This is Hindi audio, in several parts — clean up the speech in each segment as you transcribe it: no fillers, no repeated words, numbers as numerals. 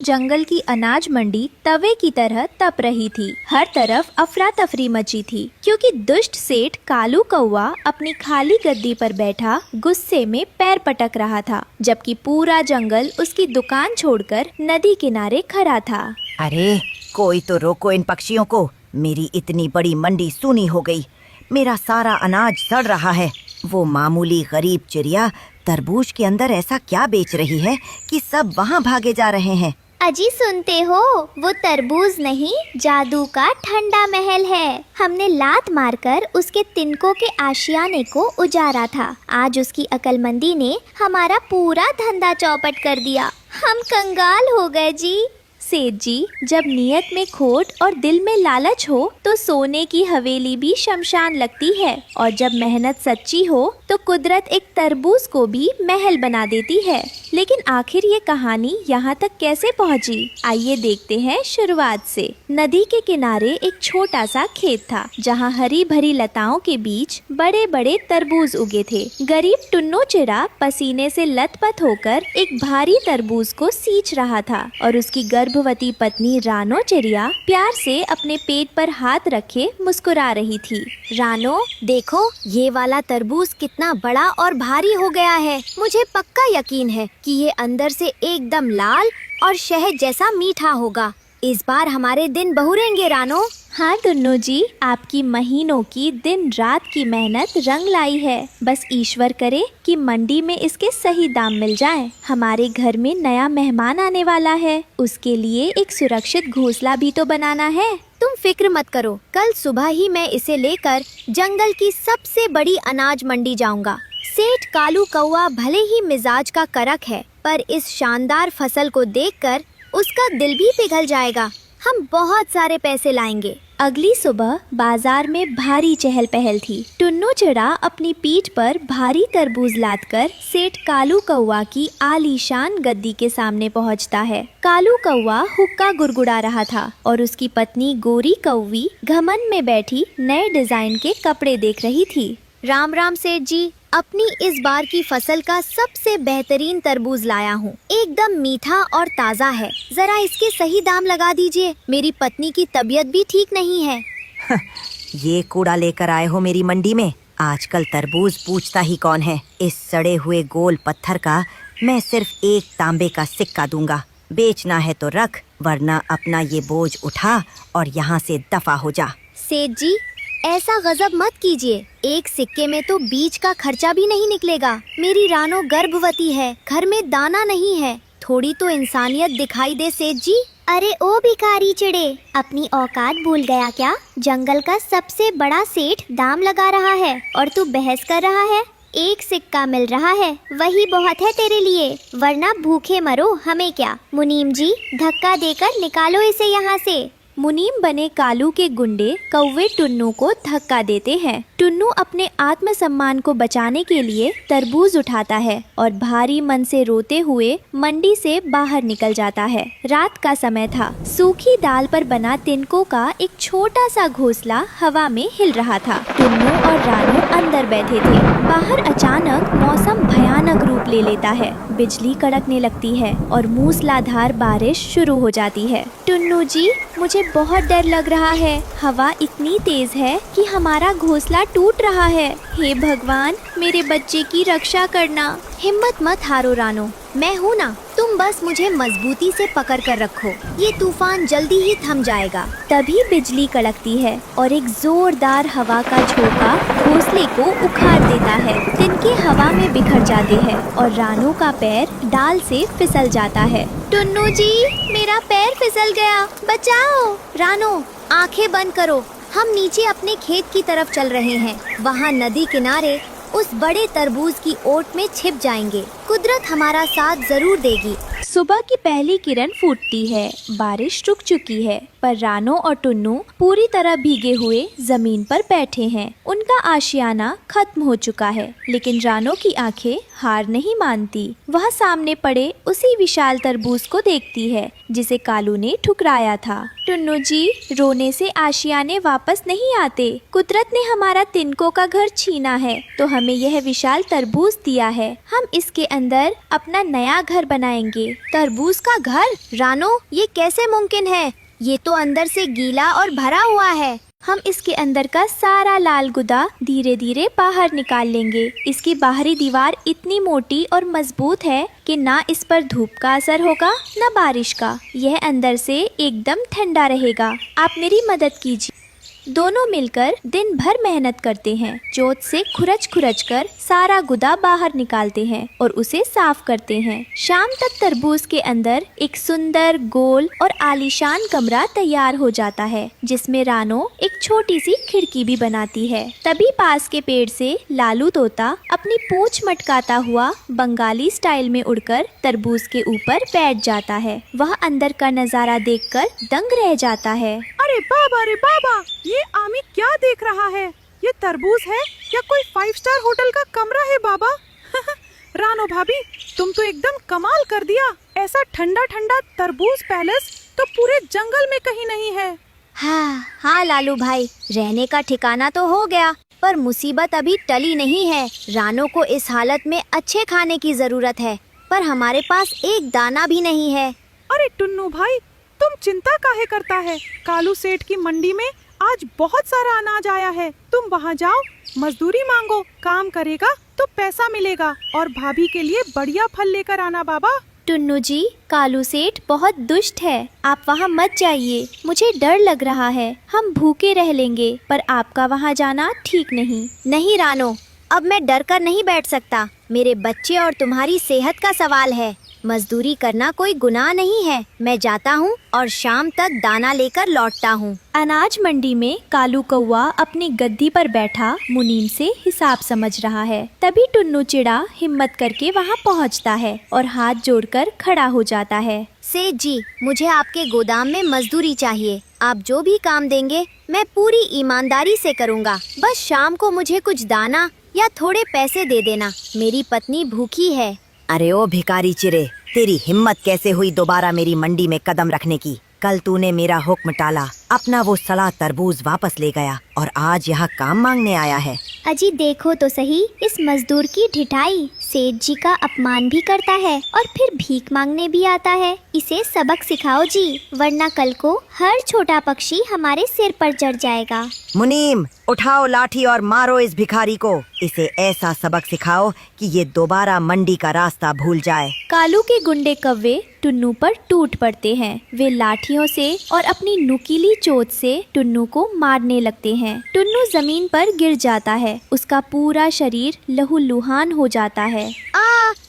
जंगल की अनाज मंडी तवे की तरह तप रही थी। हर तरफ अफरा तफरी मची थी क्योंकि दुष्ट सेठ कालू कौवा अपनी खाली गद्दी पर बैठा गुस्से में पैर पटक रहा था, जबकि पूरा जंगल उसकी दुकान छोड़कर नदी किनारे खड़ा था। अरे कोई तो रोको इन पक्षियों को, मेरी इतनी बड़ी मंडी सूनी हो गई। मेरा सारा अनाज सड़ रहा है। वो मामूली गरीब चिड़िया तरबूज के अंदर ऐसा क्या बेच रही है कि सब वहाँ भागे जा रहे हैं। अजी सुनते हो, वो तरबूज नहीं, जादू का ठंडा महल है। हमने लात मारकर उसके तिनकों के आशियाने को उजारा था। आज उसकी अक्लमंदी ने हमारा पूरा धंधा चौपट कर दिया। हम कंगाल हो गए जी। सेठ जी, जब नियत में खोट और दिल में लालच हो तो सोने की हवेली भी शमशान लगती है, और जब मेहनत सच्ची हो तो कुदरत एक तरबूज को भी महल बना देती है। लेकिन आखिर ये कहानी यहाँ तक कैसे पहुँची, आइए देखते हैं शुरुआत से। नदी के किनारे एक छोटा सा खेत था जहाँ हरी भरी लताओं के बीच बड़े बड़े तरबूज उगे थे। गरीब टुन्नो चिड़ा पसीने से लथपथ होकर एक भारी तरबूज को सींच रहा था, और उसकी गर्भवती पत्नी रानो चिड़िया प्यार से अपने पेट पर हाथ रखे मुस्कुरा रही थी। रानो, देखो ये वाला तरबूज कितना बड़ा और भारी हो गया है। मुझे पक्का यकीन है कि ये अंदर से एकदम लाल और शहद जैसा मीठा होगा। इस बार हमारे दिन बहुरेंगे रानो। हाँ टुन्नू जी, आपकी महीनों की दिन रात की मेहनत रंग लाई है। बस ईश्वर करे कि मंडी में इसके सही दाम मिल जाएं। हमारे घर में नया मेहमान आने वाला है, उसके लिए एक सुरक्षित घोंसला भी तो बनाना है। तुम फिक्र मत करो, कल सुबह ही मैं इसे लेकर जंगल की सबसे बड़ी अनाज मंडी जाऊंगा। सेठ कालू कौवा भले ही मिजाज का करक है, पर इस शानदार फसल को देखकर उसका दिल भी पिघल जाएगा। हम बहुत सारे पैसे लाएंगे। अगली सुबह बाजार में भारी चहल पहल थी। टुन्नू चिड़ा अपनी पीठ पर भारी तरबूज लादकर सेठ कालू कौवा की आलीशान गद्दी के सामने पहुंचता है। कालू कौवा हुक्का गुड़गुड़ा रहा था और उसकी पत्नी गोरी कौवी घमंड में बैठी नए डिजाइन के कपड़े देख रही थी। राम राम सेठ जी, अपनी इस बार की फसल का सबसे बेहतरीन तरबूज लाया हूँ। एकदम मीठा और ताज़ा है। जरा इसके सही दाम लगा दीजिए, मेरी पत्नी की तबीयत भी ठीक नहीं है। ये कूड़ा लेकर आए हो मेरी मंडी में? आजकल तरबूज पूछता ही कौन है। इस सड़े हुए गोल पत्थर का मैं सिर्फ एक तांबे का सिक्का दूंगा। बेचना है तो रख, वरना अपना ये बोझ उठा और यहाँ से दफा हो जा। सेठ जी, ऐसा गजब मत कीजिए। एक सिक्के में तो बीज का खर्चा भी नहीं निकलेगा। मेरी रानो गर्भवती है, घर में दाना नहीं है। थोड़ी तो इंसानियत दिखाई दे सेठ जी। अरे ओ भिखारी चिड़े, अपनी औकात भूल गया क्या? जंगल का सबसे बड़ा सेठ दाम लगा रहा है और तू बहस कर रहा है। एक सिक्का मिल रहा है, वही बहुत है तेरे लिए, वरना भूखे मरो, हमें क्या। मुनीम जी, धक्का देकर निकालो इसे यहाँ से। मुनीम बने कालू के गुंडे कौवे टुन्नू को धक्का देते हैं। टुन्नू अपने आत्मसम्मान को बचाने के लिए तरबूज उठाता है और भारी मन से रोते हुए मंडी से बाहर निकल जाता है। रात का समय था। सूखी डाल पर बना तिनकों का एक छोटा सा घोंसला हवा में हिल रहा था। टुन्नू और रानू अंदर बैठे थे। बाहर अचानक मौसम भयानक रूप ले लेता है। बिजली कड़कने लगती है और मूसलाधार बारिश शुरू हो जाती है। टुन्नू जी, मुझे बहुत डर लग रहा है। हवा इतनी तेज है कि हमारा घोंसला टूट रहा है। हे भगवान, मेरे बच्चे की रक्षा करना। हिम्मत मत हारो रानो, मैं हूँ ना। तुम बस मुझे मजबूती से पकड़ कर रखो, ये तूफान जल्दी ही थम जाएगा। तभी बिजली कड़कती है और एक जोरदार हवा का झोंका घोंसले को उखाड़ देता है। तिनके हवा में बिखर जाते हैं और रानो का पैर डाल से फिसल जाता है। टुन्नू जी, मेरा पैर फिसल गया, बचाओ। रानो, आंखें बंद करो। हम नीचे अपने खेत की तरफ चल रहे हैं। वहाँ नदी किनारे उस बड़े तरबूज की ओट में छिप जाएंगे। कुदरत हमारा साथ जरूर देगी। सुबह की पहली किरण फूटती है। बारिश रुक चुकी है, पर रानो और टुन्नू पूरी तरह भीगे हुए जमीन पर बैठे हैं। उनका आशियाना खत्म हो चुका है, लेकिन रानो की आंखें हार नहीं मानती। वह सामने पड़े उसी विशाल तरबूज को देखती है जिसे कालू ने ठुकराया था। टुन्नू जी, रोने से आशियाने वापस नहीं आते। कुदरत ने हमारा तिनकों का घर छीना है तो हमें यह विशाल तरबूज दिया है। हम इसके अंदर अपना नया घर बनाएंगे। तरबूज का घर? रानो, ये कैसे मुमकिन है? ये तो अंदर से गीला और भरा हुआ है। हम इसके अंदर का सारा लाल गुदा धीरे धीरे बाहर निकाल लेंगे। इसकी बाहरी दीवार इतनी मोटी और मजबूत है कि ना इस पर धूप का असर होगा न बारिश का। यह अंदर से एकदम ठंडा रहेगा। आप मेरी मदद कीजिए। दोनों मिलकर दिन भर मेहनत करते हैं। जोत से खुरच कर सारा गुदा बाहर निकालते हैं और उसे साफ करते हैं। शाम तक तरबूज के अंदर एक सुंदर गोल और आलीशान कमरा तैयार हो जाता है, जिसमें रानो एक छोटी सी खिड़की भी बनाती है। तभी पास के पेड़ से लालू तोता अपनी पूंछ मटकाता हुआ बंगाली स्टाइल में उड़कर तरबूज के ऊपर बैठ जाता है। वह अंदर का नजारा देखकर दंग रह जाता है। अरे बाबा, ये आमी क्या देख रहा है? ये तरबूज है या कोई 5 स्टार होटल का कमरा है बाबा? रानो भाभी, तुम तो एकदम कमाल कर दिया। ऐसा ठंडा ठंडा तरबूज पैलेस तो पूरे जंगल में कहीं नहीं है। हाँ लालू भाई, रहने का ठिकाना तो हो गया, पर मुसीबत अभी टली नहीं है। रानो को इस हालत में अच्छे खाने की जरूरत है, पर हमारे पास एक दाना भी नहीं है। अरे टुन्नू भाई, तुम चिंता काहे करता है? कालू सेठ की मंडी में आज बहुत सारा अनाज आया है। तुम वहाँ जाओ, मजदूरी मांगो, काम करेगा तो पैसा मिलेगा। और भाभी के लिए बढ़िया फल लेकर आना बाबा। टुन्नू जी, कालू सेठ बहुत दुष्ट है। आप वहाँ मत जाइए, मुझे डर लग रहा है। हम भूखे रह लेंगे, पर आपका वहाँ जाना ठीक नहीं। नहीं रानो, अब मैं डर कर नहीं बैठ सकता। मेरे बच्चे और तुम्हारी सेहत का सवाल है। मजदूरी करना कोई गुनाह नहीं है। मैं जाता हूँ और शाम तक दाना लेकर लौटता हूँ। अनाज मंडी में कालू कौवा अपनी गद्दी पर बैठा मुनीम से हिसाब समझ रहा है। तभी टुन्नू चिड़ा हिम्मत करके वहाँ पहुँचता है और हाथ जोड़कर खड़ा हो जाता है। सेठ जी, मुझे आपके गोदाम में मजदूरी चाहिए। आप जो भी काम देंगे मैं पूरी ईमानदारी से करूँगा। बस शाम को मुझे कुछ दाना या थोड़े पैसे दे देना। मेरी पत्नी भूखी है। अरे ओ भिखारी चिरे, तेरी हिम्मत कैसे हुई दोबारा मेरी मंडी में कदम रखने की? कल तूने मेरा हुक्म टाला, अपना वो सड़ा तरबूज वापस ले गया और आज यहाँ काम मांगने आया है। अजी देखो तो सही इस मजदूर की ढिठाई। सेठ जी का अपमान भी करता है और फिर भीख मांगने भी आता है। इसे सबक सिखाओ जी, वरना कल को हर छोटा पक्षी हमारे सिर पर चढ़ जाएगा। मुनीम, उठाओ लाठी और मारो इस भिखारी को। इसे ऐसा सबक सिखाओ कि ये दोबारा मंडी का रास्ता भूल जाए। कालू के गुंडे कौवे टुन्नू पर टूट पड़ते हैं। वे लाठियों से और अपनी नुकीली चोट से टुन्नू को मारने लगते हैं। टुन्नू जमीन पर गिर जाता है। उसका पूरा शरीर लहूलुहान हो जाता है।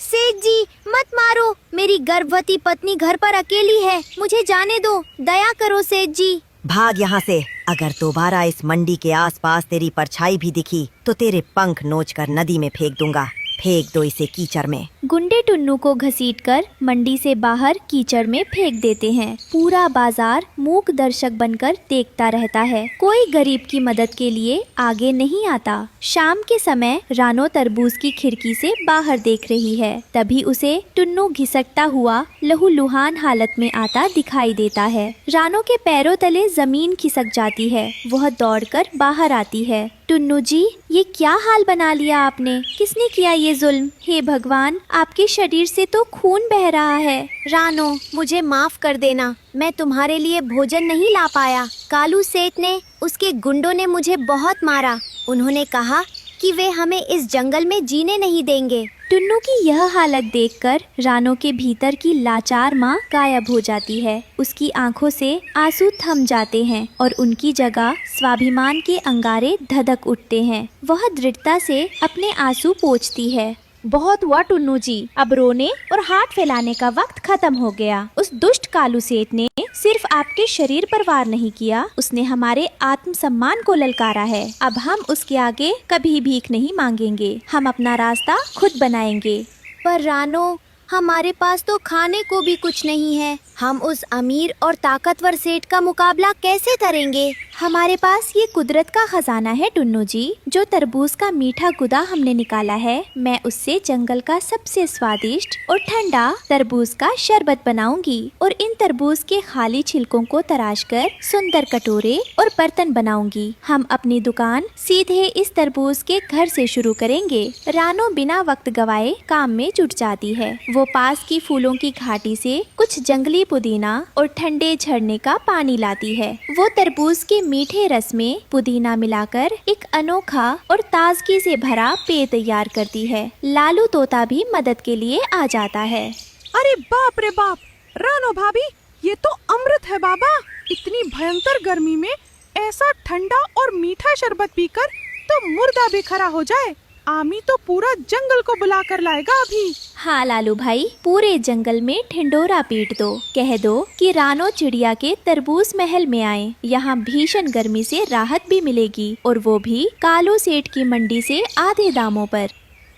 सेठ जी मत मारो, मेरी गर्भवती पत्नी घर पर अकेली है। मुझे जाने दो, दया करो सेठ जी। भाग यहाँ से। अगर दोबारा इस मंडी के आसपास तेरी परछाई भी दिखी तो तेरे पंख नोचकर नदी में फेंक दूंगा। फेंक दो इसे कीचड़ में। गुंडे टुन्नू को घसीटकर मंडी से बाहर कीचड़ में फेंक देते हैं। पूरा बाजार मूक दर्शक बनकर देखता रहता है। कोई गरीब की मदद के लिए आगे नहीं आता। शाम के समय रानो तरबूज की खिड़की से बाहर देख रही है। तभी उसे टुन्नू घिसकता हुआ लहूलुहान हालत में आता दिखाई देता है। रानो के पैरों तले जमीन खिसक जाती है। वह दौड़कर बाहर आती है। टुन्नू जी, ये क्या हाल बना लिया आपने? किसने किया ये जुल्म? हे भगवान, आपके शरीर से तो खून बह रहा है। रानो, मुझे माफ कर देना, मैं तुम्हारे लिए भोजन नहीं ला पाया। कालू सेठ ने, उसके गुंडों ने मुझे बहुत मारा। उन्होंने कहा कि वे हमें इस जंगल में जीने नहीं देंगे। टुन्नू की यह हालत देखकर रानो के भीतर की लाचार माँ गायब हो जाती है। उसकी आंखों से आंसू थम जाते हैं और उनकी जगह स्वाभिमान के अंगारे धधक उठते हैं। वह दृढ़ता से अपने आंसू पोंछती है। बहुत हुआ टुन्नू जी, अब रोने और हाथ फैलाने का वक्त खत्म हो गया। उस दुष्ट कालू सेठ ने सिर्फ आपके शरीर पर वार नहीं किया, उसने हमारे आत्मसम्मान को ललकारा है। अब हम उसके आगे कभी भीख नहीं मांगेंगे। हम अपना रास्ता खुद बनाएंगे। पर रानो, हमारे पास तो खाने को भी कुछ नहीं है। हम उस अमीर और ताकतवर सेठ का मुकाबला कैसे करेंगे? हमारे पास ये कुदरत का खजाना है टुन्नू जी। जो तरबूज का मीठा गुदा हमने निकाला है, मैं उससे जंगल का सबसे स्वादिष्ट और ठंडा तरबूज का शरबत बनाऊंगी और इन तरबूज के खाली छिलकों को तराशकर सुंदर कटोरे और बर्तन बनाऊंगी। हम अपनी दुकान सीधे इस तरबूज के घर से शुरू करेंगे। रानो बिना वक्त गवाए काम में जुट जाती है। वो पास की फूलों की घाटी से कुछ जंगली पुदीना और ठंडे झरने का पानी लाती है। वो तरबूज के मीठे रस में पुदीना मिलाकर एक अनोखा और ताजगी से भरा पेय तैयार करती है। लालू तोता भी मदद के लिए आ जाता है। अरे बाप रे बाप, रानो भाभी, ये तो अमृत है बाबा। इतनी भयंकर गर्मी में ऐसा ठंडा और मीठा शरबत पीकर तो मुर्दा भी खरा हो जाए। आमी तो पूरा जंगल को बुला कर लाएगा अभी। हाँ लालू भाई, पूरे जंगल में ढिंडोरा पीट दो। कह दो कि रानो चिड़िया के तरबूज महल में आए। यहाँ भीषण गर्मी से राहत भी मिलेगी, और वो भी कालू सेठ की मंडी से आधे दामों पर।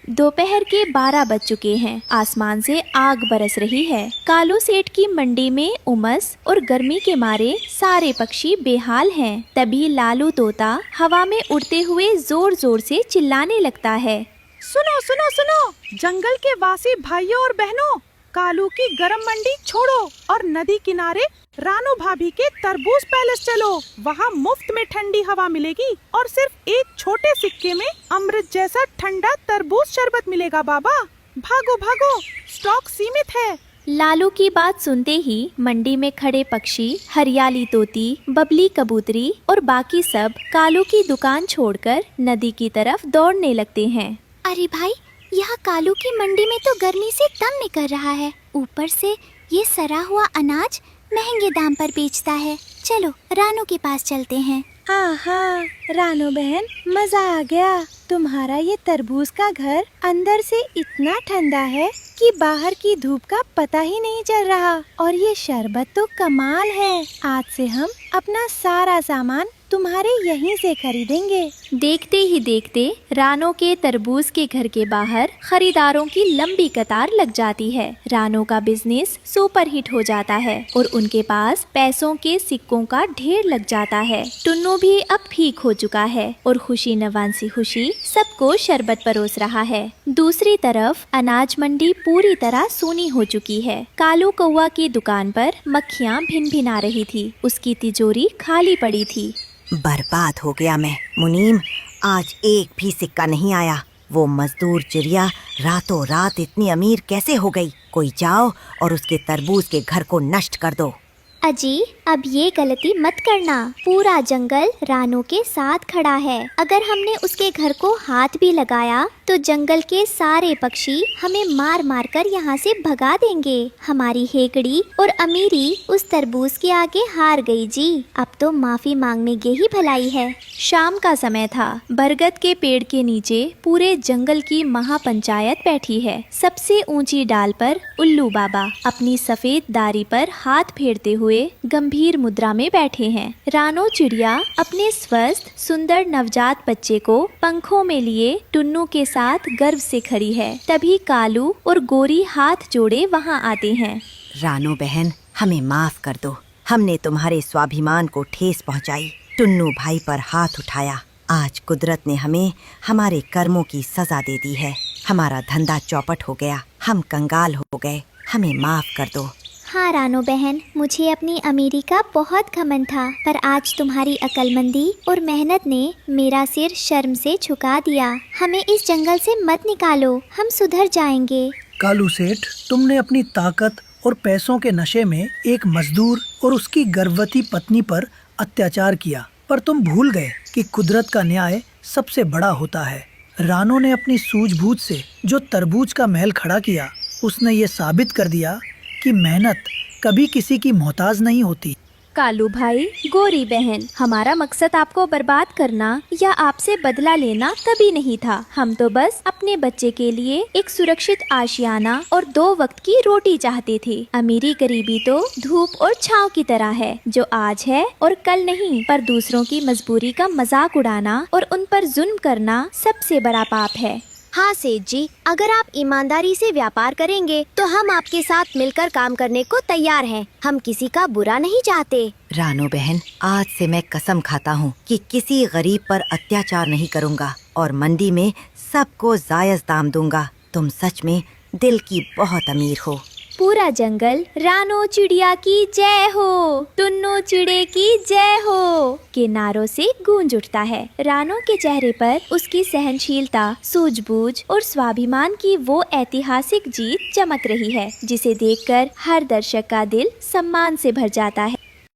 दोपहर के 12 बज चुके हैं। आसमान से आग बरस रही है। कालू सेठ की मंडी में उमस और गर्मी के मारे सारे पक्षी बेहाल हैं। तभी लालू तोता हवा में उड़ते हुए जोर जोर से चिल्लाने लगता है। सुनो सुनो सुनो, जंगल के वासी भाइयों और बहनों, कालू की गरम मंडी छोड़ो और नदी किनारे रानो भाभी के तरबूज पैलेस चलो। वहाँ मुफ्त में ठंडी हवा मिलेगी और सिर्फ एक छोटे सिक्के में अमृत जैसा ठंडा तरबूज शरबत मिलेगा बाबा। भागो भागो, स्टॉक सीमित है। लालू की बात सुनते ही मंडी में खड़े पक्षी, हरियाली तोती, बबली कबूतरी और बाकी सब कालू की दुकान छोड़कर नदी की तरफ दौड़ने लगते हैं। अरे भाई, यहाँ कालू की मंडी में तो गर्मी से दम निकल रहा है। ऊपर से ये सड़ा हुआ अनाज महंगे दाम पर बेचता है। चलो रानू के पास चलते हैं। हाँ, रानो बहन, मजा आ गया। तुम्हारा ये तरबूज का घर अंदर से इतना ठंडा है कि बाहर की धूप का पता ही नहीं चल रहा। और ये शरबत तो कमाल है। आज से हम अपना सारा सामान तुम्हारे यहीं से खरीदेंगे। देखते ही देखते रानो के तरबूज के घर के बाहर खरीदारों की लंबी कतार लग जाती है। रानो का बिजनेस सुपर हिट हो जाता है और उनके पास पैसों के सिक्कों का ढेर लग जाता है। टुन्नू भी अब ठीक हो चुका है और खुशी नवांसी खुशी सबको शरबत परोस रहा है। दूसरी तरफ अनाज मंडी पूरी तरह सूनी हो चुकी है। कालू कौवा की दुकान पर मक्खियाँ भिन-भिना रही थी। उसकी तिजोरी खाली पड़ी थी। बर्बाद हो गया मैं। मुनीम, आज एक भी सिक्का नहीं आया। वो मजदूर चिड़िया रातों रात इतनी अमीर कैसे हो गई? कोई जाओ और उसके तरबूज के घर को नष्ट कर दो। अजी, अब ये गलती मत करना। पूरा जंगल रानो के साथ खड़ा है। अगर हमने उसके घर को हाथ भी लगाया तो जंगल के सारे पक्षी हमें मार मार कर यहाँ से भगा देंगे। हमारी हेकड़ी और अमीरी उस तरबूज के आगे हार गई जी। अब तो माफी मांगने की ही भलाई है। शाम का समय था। बरगद के पेड़ के नीचे पूरे जंगल की महापंचायत बैठी है। सबसे ऊंची डाल पर उल्लू बाबा अपनी सफेद दाढ़ी पर हाथ फेरते हुए गंभीर मुद्रा में बैठे हैं। रानो चिड़िया अपने स्वस्थ सुंदर नवजात बच्चे को पंखों में लिए टुन्नू के साथ गर्व से खड़ी है। तभी कालू और गोरी हाथ जोड़े वहाँ आते हैं। रानो बहन, हमें माफ कर दो। हमने तुम्हारे स्वाभिमान को ठेस पहुंचाई। टुन्नू भाई पर हाथ उठाया। आज कुदरत ने हमें हमारे कर्मों की सजा दे दी है। हमारा धंधा चौपट हो गया। हम कंगाल हो गए। हमें माफ कर दो। हाँ रानो बहन, मुझे अपनी अमीरी का बहुत घमंड था, पर आज तुम्हारी अक्लमंदी और मेहनत ने मेरा सिर शर्म से झुका दिया। हमें इस जंगल से मत निकालो, हम सुधर जाएंगे। कालू सेठ, तुमने अपनी ताकत और पैसों के नशे में एक मजदूर और उसकी गर्भवती पत्नी पर अत्याचार किया, पर तुम भूल गए कि कुदरत का न्याय सबसे बड़ा होता है। रानो ने अपनी सूझबूझ से जो तरबूज का महल खड़ा किया, उसने ये साबित कर दिया कि मेहनत कभी किसी की मोहताज नहीं होती। कालू भाई, गोरी बहन, हमारा मकसद आपको बर्बाद करना या आपसे बदला लेना कभी नहीं था। हम तो बस अपने बच्चे के लिए एक सुरक्षित आशियाना और 2 वक्त की रोटी चाहते थे। अमीरी गरीबी तो धूप और छांव की तरह है, जो आज है और कल नहीं। पर दूसरों की मजबूरी का मजाक उड़ाना और उन पर जुल्म करना सबसे बड़ा पाप है। हाँ सेठ जी, अगर आप ईमानदारी से व्यापार करेंगे तो हम आपके साथ मिलकर काम करने को तैयार हैं। हम किसी का बुरा नहीं चाहते। रानो बहन, आज से मैं कसम खाता हूँ कि किसी गरीब पर अत्याचार नहीं करूँगा और मंडी में सबको जायज दाम दूंगा। तुम सच में दिल की बहुत अमीर हो। पूरा जंगल रानो चिड़िया की जय हो, टुन्नू चिड़े की जय हो के नारों से गूंज उठता है। रानो के चेहरे पर उसकी सहनशीलता, सूझबूझ और स्वाभिमान की वो ऐतिहासिक जीत चमक रही है जिसे देखकर हर दर्शक का दिल सम्मान से भर जाता है।